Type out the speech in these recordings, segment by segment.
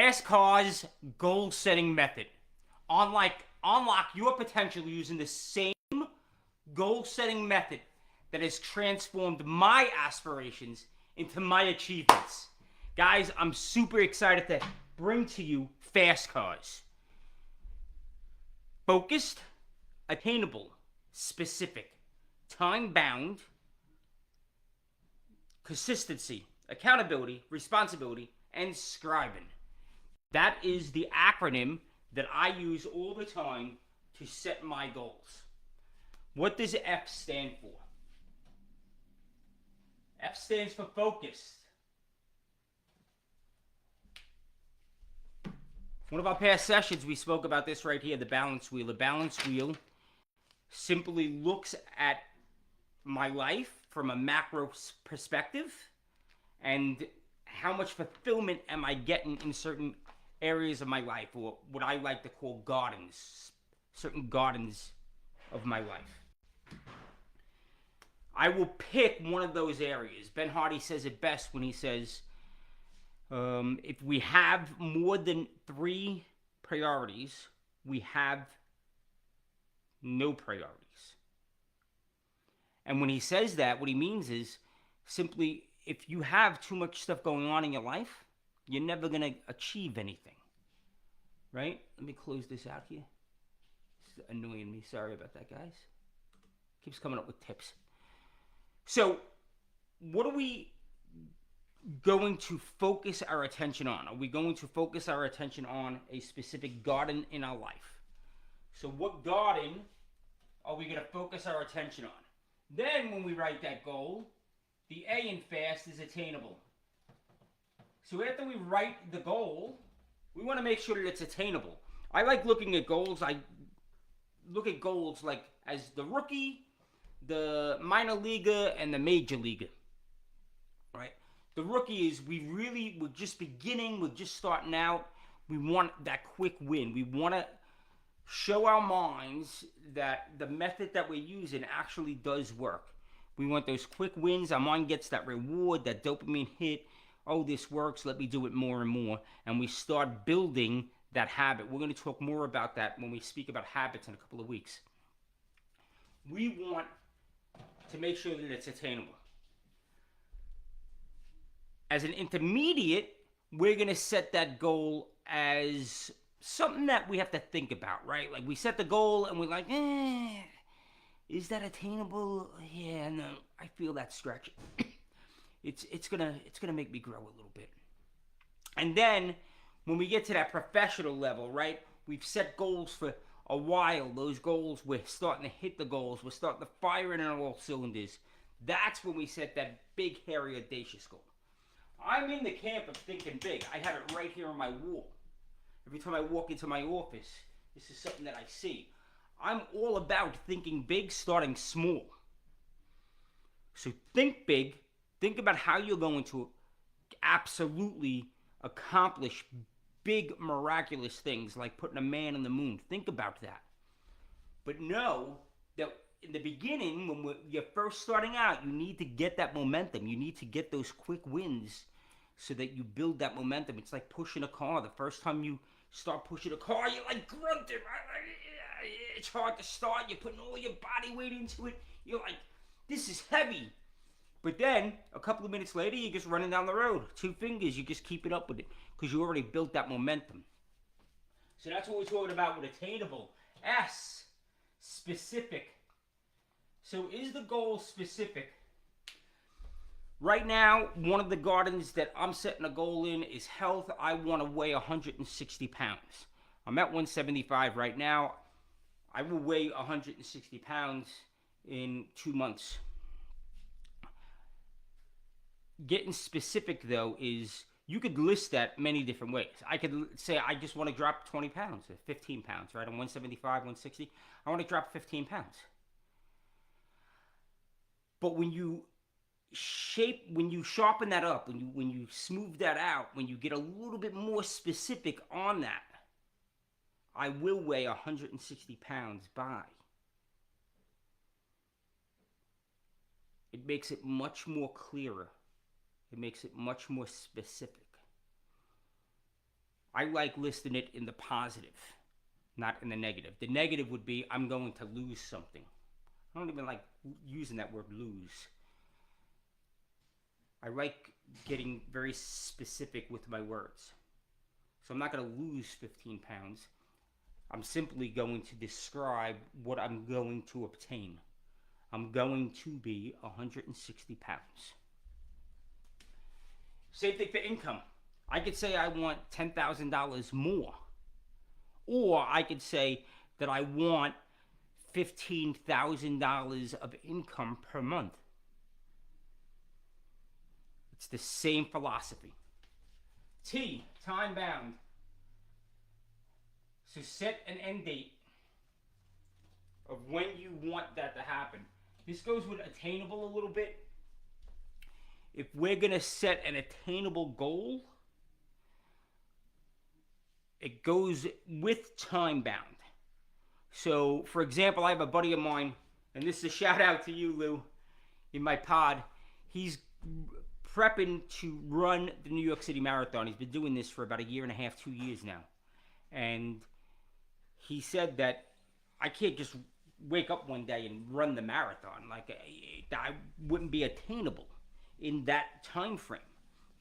Fast Cars goal setting method. Unlock your potential using the same goal setting method that has transformed my aspirations into my achievements. Guys, I'm super excited to bring to you Fast Cars. Focused, attainable, specific, time bound, consistency, accountability, responsibility, and scribing. That is the acronym that I use all the time to set my goals. What does F stand for? F stands for focused. One of our past sessions, we spoke about this right here, the balance wheel. The balance wheel simply looks at my life from a macro perspective and how much fulfillment am I getting in certain areas of my life, or what I like to call gardens, certain gardens of my life. I will pick one of those areas. Ben Hardy says it best when he says, if we have more than 3 priorities, we have no priorities. And when he says that, what he means is simply, if you have too much stuff going on in your life, you're never going to achieve anything. Right? Let me close this out here. This is annoying me. Sorry about that, guys. Keeps coming up with tips. So, what are we going to focus our attention on? Are we going to focus our attention on a specific garden in our life? So what garden are we going to focus our attention on? Then when we write that goal, the A in fast is attainable. So after we write the goal, we want to make sure that it's attainable. I like looking at goals. I look at goals like as the rookie, the minor leaguer, and the major leaguer. Right? The rookie is we're just beginning, we're just starting out. We want that quick win. We want to show our minds that the method that we're using actually does work. We want those quick wins. Our mind gets that reward, that dopamine hit. Oh, this works. Let me do it more and more. And we start building that habit. We're going to talk more about that when we speak about habits in a couple of weeks. We want to make sure that it's attainable. As an intermediate, we're going to set that goal as something that we have to think about, right? Like we set the goal and we're like, is that attainable? Yeah, no, I feel that stretch. It's gonna make me grow a little bit. And then when we get to that professional level, right? We've set goals for a while. Those goals, we're starting to hit the goals. We're starting to fire in all cylinders. That's when we set that big, hairy, audacious goal. I'm in the camp of thinking big. I have it right here on my wall. Every time I walk into my office, this is something that I see. I'm all about thinking big, starting small. So think big. Think about how you're going to absolutely accomplish big, miraculous things like putting a man on the moon. Think about that. But know that in the beginning, when you're first starting out, you need to get that momentum. You need to get those quick wins so that you build that momentum. It's like pushing a car. The first time you start pushing a car, you're like grunting. It's hard to start. You're putting all your body weight into it. You're like, this is heavy. But then, a couple of minutes later, you're just running down the road. 2 fingers, you just keep it up with it because you already built that momentum. So that's what we're talking about with attainable. S, specific. So is the goal specific? Right now, one of the gardens that I'm setting a goal in is health. I want to weigh 160 pounds. I'm at 175 right now. I will weigh 160 pounds in 2 months. Getting specific, though, is you could list that many different ways. I could say I just want to drop 20 pounds or 15 pounds, right? I'm 175, 160. I want to drop 15 pounds. But when you sharpen that up, when you smooth that out, when you get a little bit more specific on that, I will weigh 160 pounds by. It makes it much more clearer. It makes it much more specific. I like listing it in the positive, not in the negative. The negative would be I'm going to lose something. I don't even like using that word lose. I like getting very specific with my words. So I'm not going to lose 15 pounds. I'm simply going to describe what I'm going to obtain. I'm going to be 160 pounds. Same thing for income. I could say I want $10,000 more. Or I could say that I want $15,000 of income per month. It's the same philosophy. T, time bound. So set an end date of when you want that to happen. This goes with attainable a little bit. If we're going to set an attainable goal, it goes with time bound. So, for example, I have a buddy of mine, and this is a shout out to you, Lou, in my pod. He's prepping to run the New York City Marathon. He's been doing this for about 1.5 years, 2 years now. And he said that I can't just wake up one day and run the marathon. Like, I wouldn't be attainable in that time frame.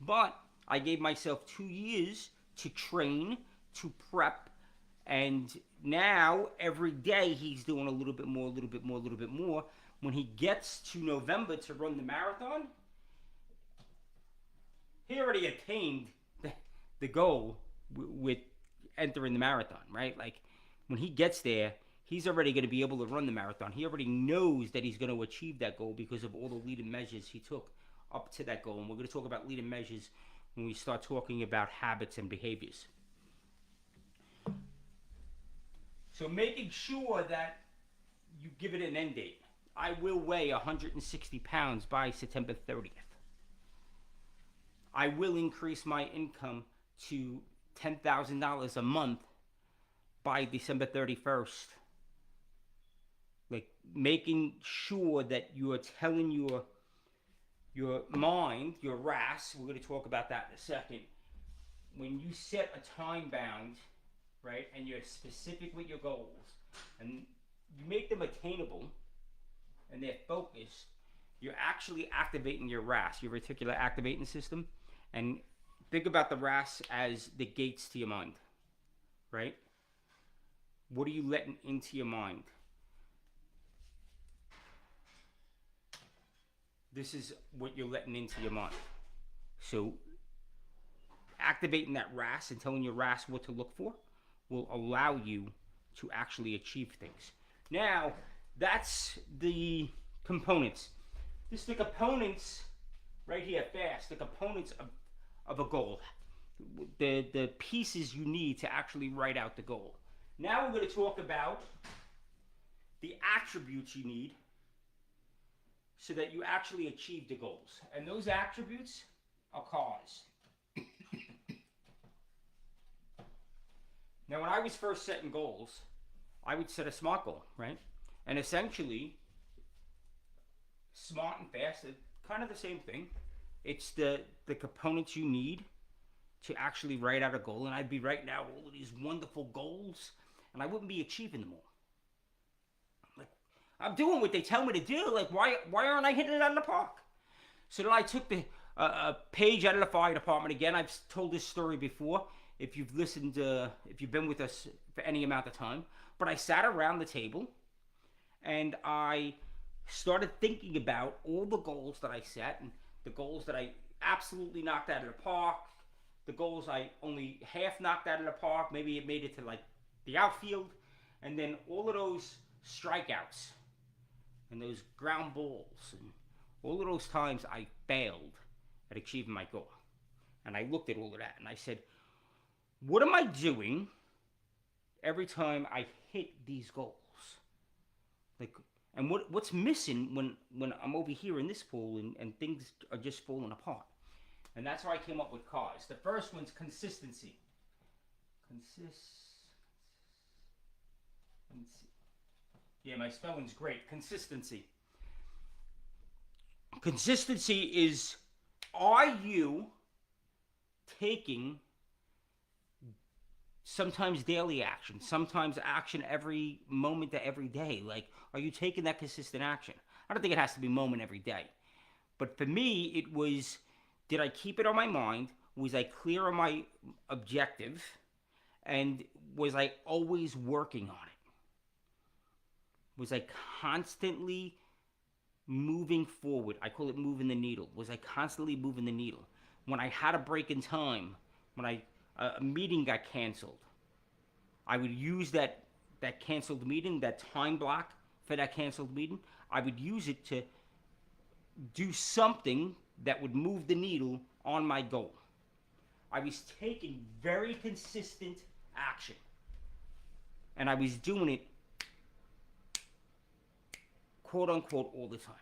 But I gave myself 2 years to train, to prep, and now every day he's doing a little bit more, a little bit more, a little bit more. When he gets to November to run the marathon, he already attained the goal with entering the marathon, right? Like, when he gets there, he's already going to be able to run the marathon. He already knows that he's going to achieve that goal because of all the leading measures he took up to that goal. And we're going to talk about leading measures when we start talking about habits and behaviors. So making sure that you give it an end date. I will weigh 160 pounds by September 30th. I will increase my income to $10,000 a month by December 31st. Like, making sure that you are telling your mind, your RAS, we're going to talk about that in a second. When you set a time bound, right, and you're specific with your goals, and you make them attainable, and they're focused, you're actually activating your RAS, your reticular activating system. And think about the RAS as the gates to your mind, right? What are you letting into your mind? This is what you're letting into your mind. So activating that RAS and telling your RAS what to look for will allow you to actually achieve things. Now, that's the components. This is the components right here, fast. The components of a goal. The pieces you need to actually write out the goal. Now we're going to talk about the attributes you need so that you actually achieve the goals. And those attributes are cause. Now, when I was first setting goals, I would set a SMART goal, right? And essentially, SMART and fast are kind of the same thing. It's the components you need to actually write out a goal. And I'd be writing out all of these wonderful goals, and I wouldn't be achieving them all. Like, I'm doing what they tell me to do. Like, why aren't I hitting it out of the park? So then I took the page out of the fire department again. I've told this story before. If you've listened, if you've been with us for any amount of time. But I sat around the table, and I started thinking about all the goals that I set, and the goals that I absolutely knocked out of the park, the goals I only half knocked out of the park, maybe it made it to like the outfield, and then all of those strikeouts, and those ground balls, and all of those times I failed at achieving my goal. And I looked at all of that, and I said, what am I doing every time I hit these goals? Like, and what's missing when I'm over here in this pool and things are just falling apart? And that's how I came up with cause. The first one's consistency. Yeah, my spelling's great. Consistency. Consistency is, are you taking sometimes daily action, sometimes action every moment to every day. Like, are you taking that consistent action? I don't think it has to be moment every day. But for me, it was, did I keep it on my mind? Was I clear on my objective? And was I always working on it? Was I constantly moving forward? I call it moving the needle. Was I constantly moving the needle? When I had a break in time, when a meeting got canceled, I would use that canceled meeting, that time block for that canceled meeting, I would use it to do something that would move the needle on my goal. I was taking very consistent action. And I was doing it, quote unquote, all the time.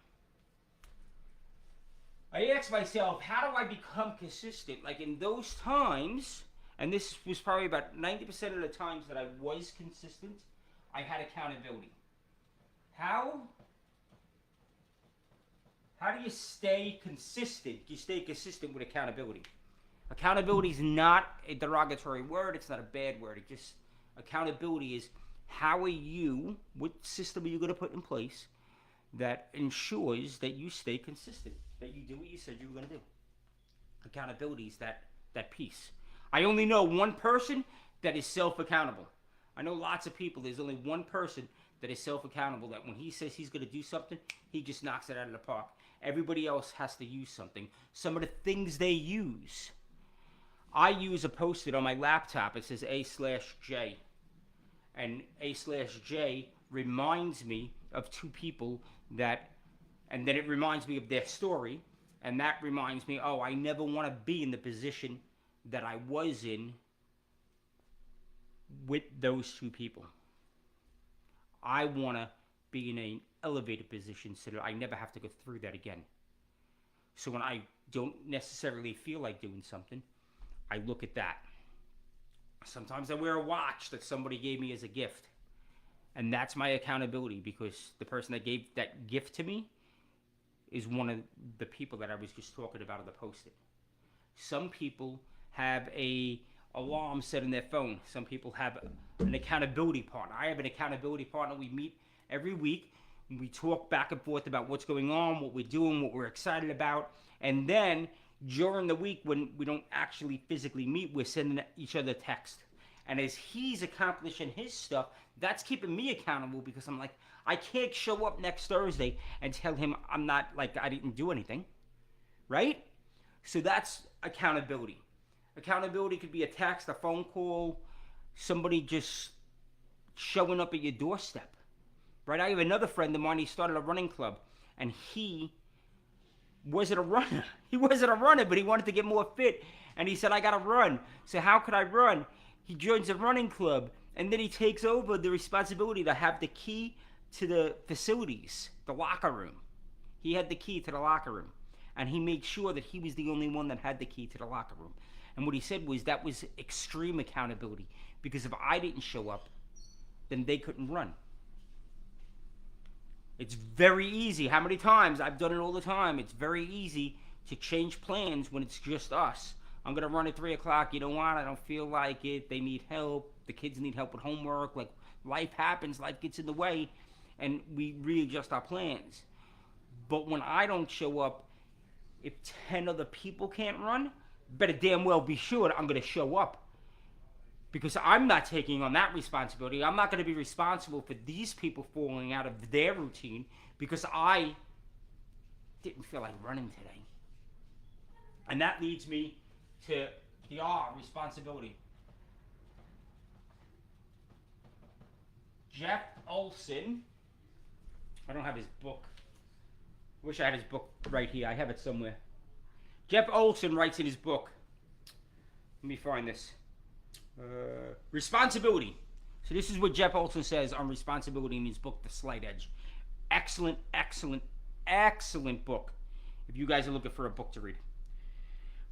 I asked myself, how do I become consistent? Like in those times, and this was probably about 90% of the times that I was consistent, I had accountability. How do you stay consistent? You stay consistent with accountability. Accountability is not a derogatory word. It's not a bad word. It just, accountability is, how are you, what system are you going to put in place that ensures that you stay consistent, that you do what you said you were going to do. Accountability is that piece. I only know one person that is self-accountable. I know lots of people. There's only one person that is self-accountable, that when he says he's going to do something, he just knocks it out of the park. Everybody else has to use something. Some of the things they use, I use a Post-it on my laptop. It says A/J. And A/J reminds me of two people that, and then it reminds me of their story. And that reminds me, oh, I never want to be in the position that I was in with those two people. I want to be in an elevated position so that I never have to go through that again. So when I don't necessarily feel like doing something, I look at that. Sometimes I wear a watch that somebody gave me as a gift. And that's my accountability, because the person that gave that gift to me is one of the people that I was just talking about on the Post-it. Some people have a alarm set in their phone. Some people have an accountability partner. I have an accountability partner. We meet every week. We talk back and forth about what's going on, what we're doing, what we're excited about. And then during the week, when we don't actually physically meet, we're sending each other text. And as he's accomplishing his stuff, that's keeping me accountable, because I'm like, I can't show up next Thursday and tell him I'm not, like, I didn't do anything. Right? So that's accountability. Accountability could be a text, a phone call, somebody just showing up at your doorstep. Right? I have another friend of mine, he started a running club, and he wasn't a runner. He wasn't a runner, but he wanted to get more fit. And he said, I got to run. So how could I run? He joins a running club, and then he takes over the responsibility to have the key to the facilities, the locker room. He had the key to the locker room, and he made sure that he was the only one that had the key to the locker room. And what he said was that was extreme accountability, because if I didn't show up, then they couldn't run. It's very easy. How many times? I've done it all the time. It's very easy to change plans when it's just us. I'm going to run at 3 o'clock. You know what? I don't feel like it. They need help. The kids need help with homework. Like, life happens. Life gets in the way. And we readjust our plans. But when I don't show up, if 10 other people can't run, better damn well be sure that I'm going to show up. Because I'm not taking on that responsibility. I'm not going to be responsible for these people falling out of their routine because I didn't feel like running today. And that leads me to the R, responsibility. Jeff Olson, I don't have his book. Wish I had his book right here. I have it somewhere. Jeff Olson writes in his book, let me find this. Responsibility. So this is what Jeff Olson says on responsibility in his book, The Slight Edge. Excellent, excellent, excellent book. If you guys are looking for a book to read.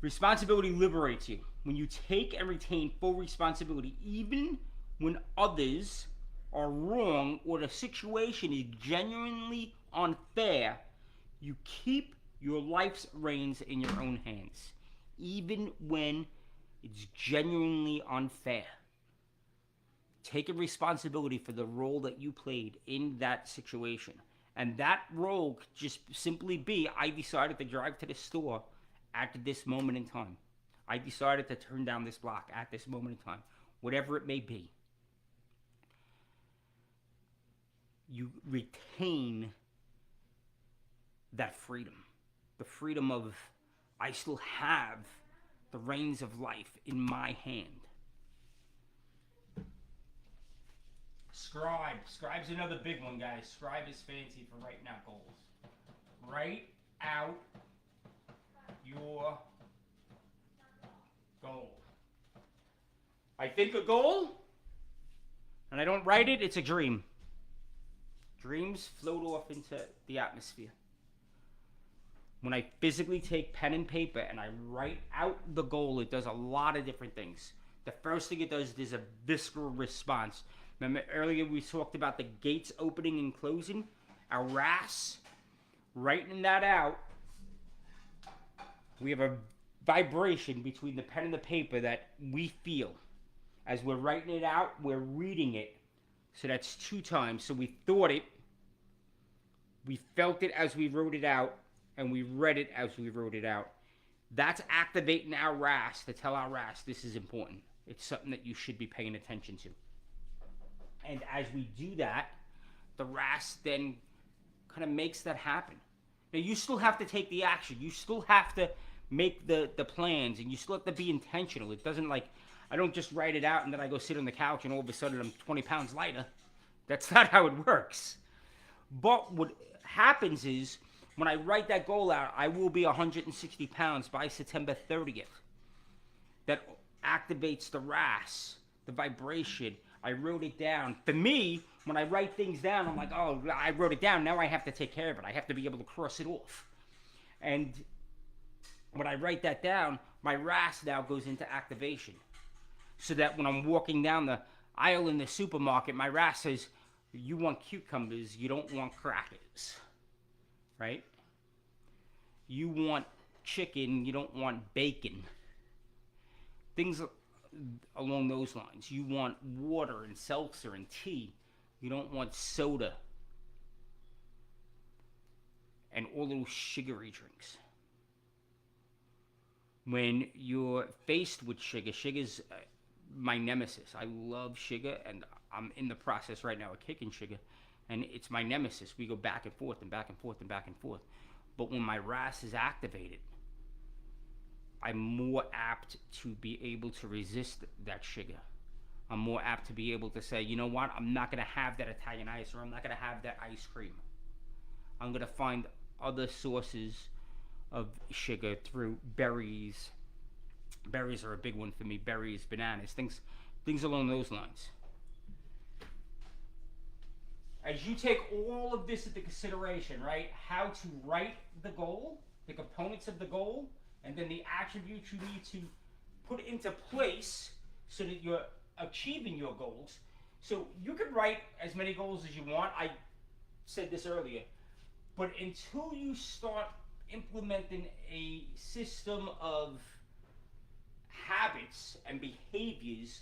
Responsibility liberates you. When you take and retain full responsibility, even when others are wrong or the situation is genuinely unfair, you keep your life's reins in your own hands. Even when it's genuinely unfair. taking responsibility for the role that you played in that situation. And that role could just simply be, I decided to drive to the store at this moment in time. I decided to turn down this block at this moment in time. Whatever it may be. You retain that freedom. The freedom of, I still have the reins of life in my hand. Scribe. Scribe's another big one, guys. Scribe is fancy for writing out goals. Write out your goal. I think a goal, and I don't write it, it's a dream. Dreams float off into the atmosphere. When I physically take pen and paper and I write out the goal, it does a lot of different things. The first thing it does is a visceral response. Remember earlier we talked about the gates opening and closing? Our RAS, writing that out, we have a vibration between the pen and the paper that we feel. As we're writing it out, we're reading it. So that's 2 times. So we thought it, we felt it as we wrote it out, and we read it as we wrote it out. That's activating our RAS to tell our RAS this is important. It's something that you should be paying attention to. And as we do that, the RAS then kind of makes that happen. Now, you still have to take the action. You still have to make the plans, and you still have to be intentional. It doesn't like, I don't just write it out and then I go sit on the couch and all of a sudden I'm 20 pounds lighter. That's not how it works. But what happens is, when I write that goal out, I will be 160 pounds by September 30th. That activates the RAS, the vibration. I wrote it down. For me, when I write things down, I'm like, oh, I wrote it down. Now I have to take care of it. I have to be able to cross it off. And when I write that down, my RAS now goes into activation. So that when I'm walking down the aisle in the supermarket, my RAS says, you want cucumbers, you don't want crackers. Right? You want chicken, you don't want bacon. Things along those lines. You want water and seltzer and tea. You don't want soda. And all those sugary drinks. When you're faced with sugar, sugar's my nemesis. I love sugar, and I'm in the process right now of kicking sugar. And it's my nemesis. We go back and forth and back and forth and back and forth. But when my RAS is activated, I'm more apt to be able to resist that sugar. I'm more apt to be able to say, you know what? I'm not going to have that Italian ice, or I'm not going to have that ice cream. I'm going to find other sources of sugar through berries. Berries are a big one for me. Berries, bananas, things along those lines. As you take all of this into consideration, right? How to write the goal, the components of the goal, and then the attributes you need to put into place so that you're achieving your goals. So you can write as many goals as you want. I said this earlier. But until you start implementing a system of habits and behaviors,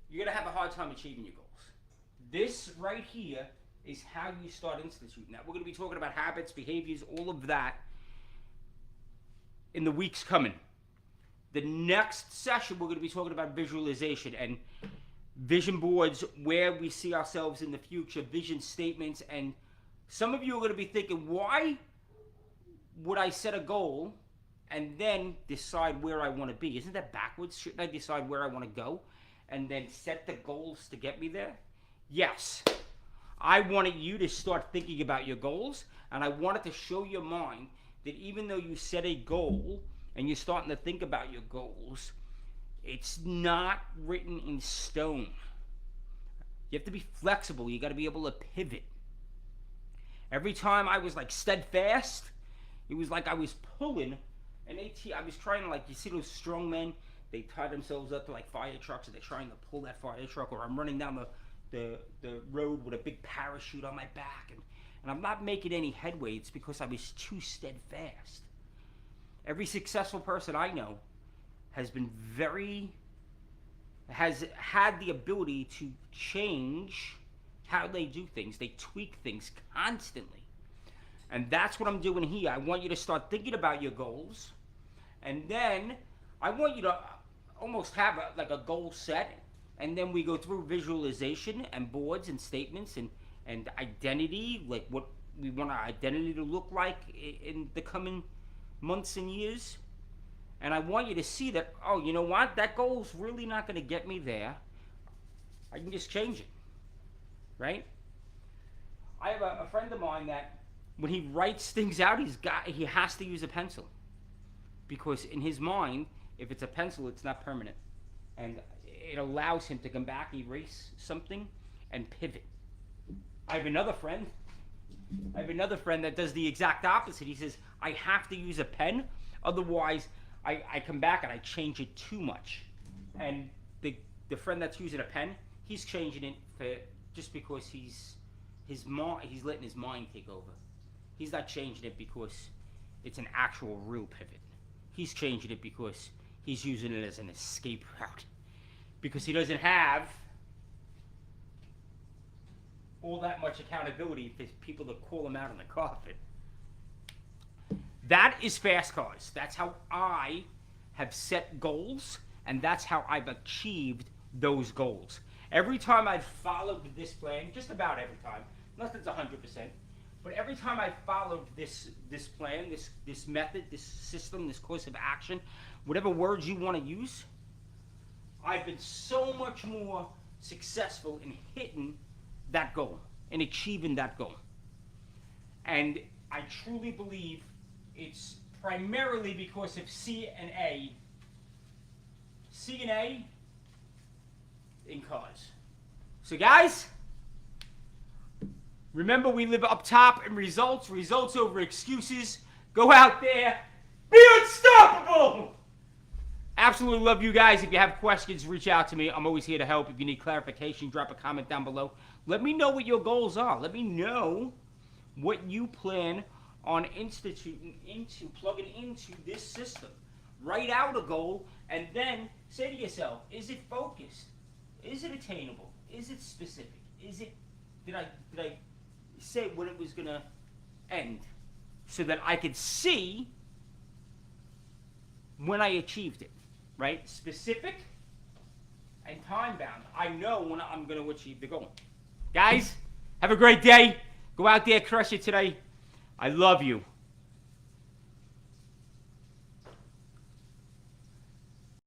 you're going to have a hard time achieving your goals. This right here is how you start instituting that. We're going to be talking about habits, behaviors, all of that in the weeks coming. The next session, we're going to be talking about visualization and vision boards, where we see ourselves in the future, vision statements. And some of you are going to be thinking, why would I set a goal and then decide where I want to be? Isn't that backwards? Shouldn't I decide where I want to go and then set the goals to get me there? Yes. I wanted you to start thinking about your goals, and I wanted to show your mind that even though you set a goal and you're starting to think about your goals, it's not written in stone. You have to be flexible. You got to be able to pivot. Every time I was like steadfast, it was like I was pulling an AT. I was trying to, like, you see those strong men, they tie themselves up to like fire trucks and they're trying to pull that fire truck, or I'm running down the road with a big parachute on my back, and I'm not making any headway. It's because I was too steadfast. Every successful person I know has has had the ability to change how they do things. They tweak things constantly. And that's what I'm doing here. I want you to start thinking about your goals. And then I want you to almost have like a goal set. And then we go through visualization and boards and statements and identity, like what we want our identity to look like in the coming months and years. And I want you to see that, oh, you know what? That goal's really not going to get me there. I can just change it, right? I have a friend of mine that when he writes things out, he has to use a pencil. Because in his mind, if it's a pencil, it's not permanent. And it allows him to come back, erase something, and pivot. I have another friend that does the exact opposite. He says, I have to use a pen, otherwise I come back and I change it too much. And the friend that's using a pen, he's changing it for just because he's letting his mind take over. He's not changing it because it's an actual real pivot. He's changing it because he's using it as an escape route. Because he doesn't have all that much accountability for people to call him out on the carpet. That is fast cars. That's how I have set goals, and that's how I've achieved those goals. Every time I've followed this plan, just about every time, nothing's 100%, but every time I've followed this plan, this method, this system, this course of action, whatever words you want to use, I've been so much more successful in hitting that goal, in achieving that goal. And I truly believe it's primarily because of C and A in cars. So guys, remember we live up top in results over excuses. Go out there, be unstoppable! Absolutely love you guys. If you have questions, reach out to me. I'm always here to help. If you need clarification, drop a comment down below. Let me know what your goals are. Let me know what you plan on plugging into this system. Write out a goal and then say to yourself, is it focused? Is it attainable? Is it specific? Did I say when it was gonna end so that I could see when I achieved it, right? Specific and time bound. I know when I'm gonna achieve the goal. Guys, have a great day. Go out there, crush it today. I love you.